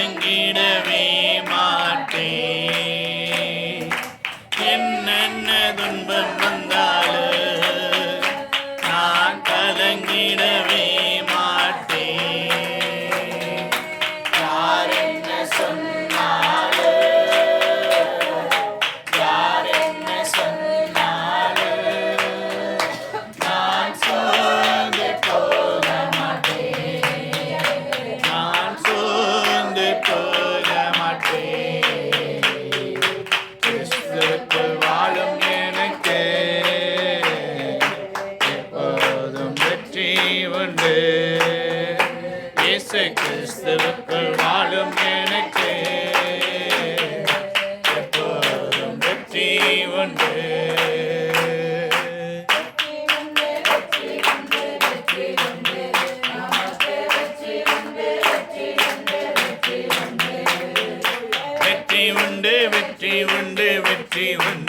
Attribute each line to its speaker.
Speaker 1: கலங்கிடவே மாட்டேன். என்னென்ன துன்பம் வந்தாலும் நான் கலங்கிடவே மாட்டேன். யார் என்ன சொன்னாலும், யார் என்ன சொன்னாலும் நான் சோர்ந்து போக மாட்டேன். நான் சோர்ந்து போக மாட்டேன். கிறிஸ்துவுக்குள் வாழும் எனக்கு எப்போதும் வெற்றி உண்டு. இயேசு கிறிஸ்துவுக்குள் வாழும் எனக்கு எப்போதும் வெற்றி உண்டு. வெற்றி உண்டு, வெற்றி உண்டு, வெற்றி உண்டு.